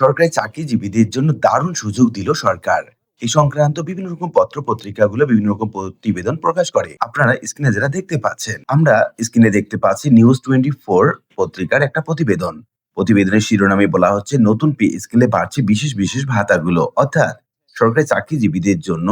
সরকারি চাকরিজীবীদের জন্য দারুণ সুযোগ দিল সরকার। এই সংক্রান্ত বিভিন্ন রকম পত্র পত্রিকাগুলো বিভিন্ন রকম প্রতিবেদন প্রকাশ করে। আপনারা স্ক্রিনে যেটা দেখতে পাচ্ছেন, আমরা স্ক্রিনে দেখতে পাচ্ছি নিউজ 24 পত্রিকার একটা প্রতিবেদন। প্রতিবেদনের শিরোনামে বলা হচ্ছে নতুন পে স্কেলে বাড়ছে বিশেষ বিশেষ ভাতাগুলো, অর্থাৎ সরকারি চাকরিজীবীদের জন্য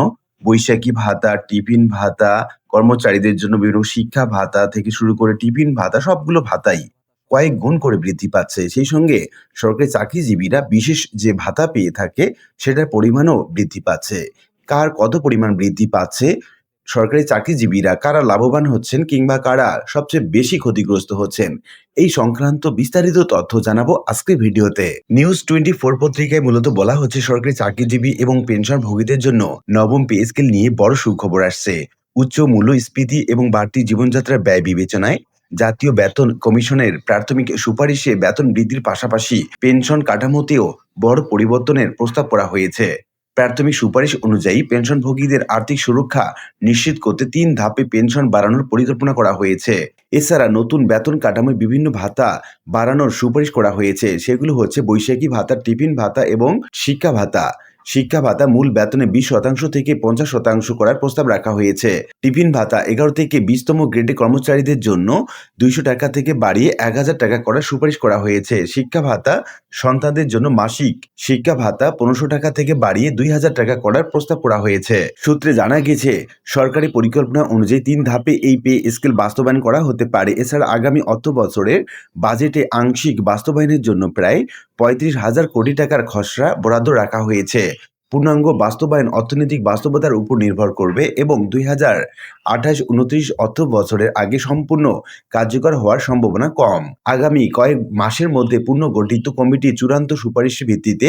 বৈশাখী ভাতা, টিফিন ভাতা, কর্মচারীদের জন্য বিভিন্ন শিক্ষা ভাতা থেকে শুরু করে টিফিন ভাতা, সবগুলো ভাতাই কয়েক গুণ করে বৃদ্ধি পাচ্ছে। সেই সঙ্গে সরকারি চাকরিজীবীরা বিশেষ যে ভাতা পেয়ে থাকে সেটার পরিমাণও বৃদ্ধি পাচ্ছে। কার কত পরিমাণ বৃদ্ধি পাচ্ছে, সরকারি চাকরিজীবীরা কারা লাভবান হচ্ছেন কিংবা কারা সবচেয়ে বেশি ক্ষতিগ্রস্ত হচ্ছেন, এই সংক্রান্ত বিস্তারিত তথ্য জানাবো আজকের ভিডিওতে। নিউজ 24 পত্রিকায় মূলত বলা হচ্ছে সরকারি চাকরিজীবী এবং পেনশনভোগীদের জন্য নবম পে স্কেল নিয়ে বড় সুখবর আসছে। উচ্চ মূল্যস্ফীতি এবং বাড়তি জীবনযাত্রার ব্যয় বিবেচনায় জাতীয় বেতন কমিশনের প্রাথমিক সুপারিশে বেতন বৃদ্ধির পাশাপাশি পেনশন কাঠামোতেও বড় পরিবর্তনের প্রস্তাব করা হয়েছে। প্রাথমিক সুপারিশ অনুযায়ী পেনশনভোগীদের আর্থিক সুরক্ষা নিশ্চিত করতে ৩ ধাপে পেনশন বাড়ানোর পরিকল্পনা করা হয়েছে। এছাড়া নতুন বেতন কাঠামোয় বিভিন্ন ভাতা বাড়ানোর সুপারিশ করা হয়েছে। সেগুলো হচ্ছে বৈশাখী ভাতা, টিফিন ভাতা এবং শিক্ষা ভাতা। শিক্ষা ভাতা মূল বেতনে 20% থেকে 50% করার প্রস্তাব রাখা হয়েছে। টিফিন ভাতা 11 থেকে 20তম গ্রেডে কর্মচারীদের জন্য 200 টাকা থেকে বাড়িয়ে 1000 টাকা করার সুপারিশ করা হয়েছে। শিক্ষা ভাতা সন্তানদের জন্য মাসিক শিক্ষা ভাতা 1500 টাকা থেকে বাড়িয়ে 2000 টাকা করার প্রস্তাব করা হয়েছে। সূত্রে জানা গেছে সরকারি পরিকল্পনা অনুযায়ী 3 ধাপে এই পে স্কেল বাস্তবায়ন করা হতে পারে। এছাড়া আগামী অর্থ বছরের বাজেটে আংশিক বাস্তবায়নের জন্য প্রায় 35,000 কোটি টাকার খসড়া বরাদ্দ রাখা হয়েছে। পূর্ণাঙ্গ বাস্তবায়ন অর্থনৈতিক বাস্তবতার উপর নির্ভর করবে এবং 2028-29 অর্থ বছরের আগে সম্পূর্ণ কার্যকর হওয়ার সম্ভাবনা কম। আগামী কয়েক মাসের মধ্যে পুনর্গঠিত কমিটি চূড়ান্ত সুপারিশের ভিত্তিতে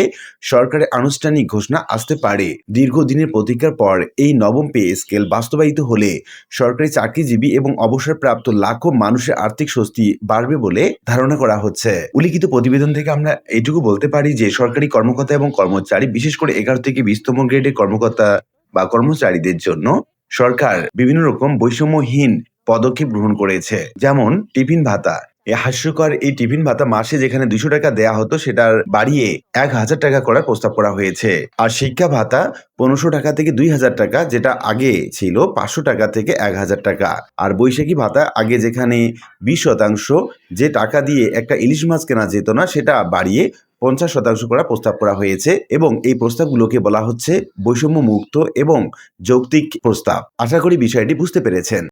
সরকারের আনুষ্ঠানিক ঘোষণা আসতে পারে। দীর্ঘদিনের প্রতীক্ষার পর এই নবম পে স্কেল বাস্তবায়িত হলে সরকারি চাকরিজীবী এবং অবসরপ্রাপ্ত লাখো মানুষের আর্থিক স্বস্তি বাড়বে বলে ধারণা করা হচ্ছে। উল্লিখিত প্রতিবেদন থেকে আমরা এটুকু বলতে পারি যে সরকারি কর্মকর্তা এবং কর্মচারী, বিশেষ করে 11 থেকে 20তম গ্রেডের কর্মকর্তা বা কর্মচারীদের জন্য সরকার বিভিন্ন রকম বৈষম্যহীন পদক্ষেপ গ্রহণ করেছে। যেমন টিফিন ভাতা, এই হাস্যকর এই টিফিন ভাতা মাসে যেখানে 200 টাকা দেয়া হতো সেটার বাড়িয়ে 1000 টাকা করার প্রস্তাব করা হয়েছে। আর শিক্ষা ভাতা 1500 টাকা থেকে 2000 টাকা, যেটা আগে ছিল 500 টাকা থেকে 1000 টাকা। আর বৈশাখী ভাতা আগে যেখানে 20% যে টাকা দিয়ে একটা ইলিশ মাছ কেনা যেত না, সেটা বাড়িয়ে 50% করার প্রস্তাব করা হয়েছে এবং এই প্রস্তাবগুলোকে বলা হচ্ছে বৈষম্য মুক্ত এবং যৌক্তিক প্রস্তাব। আশা করি বিষয়টি বুঝতে পেরেছেন।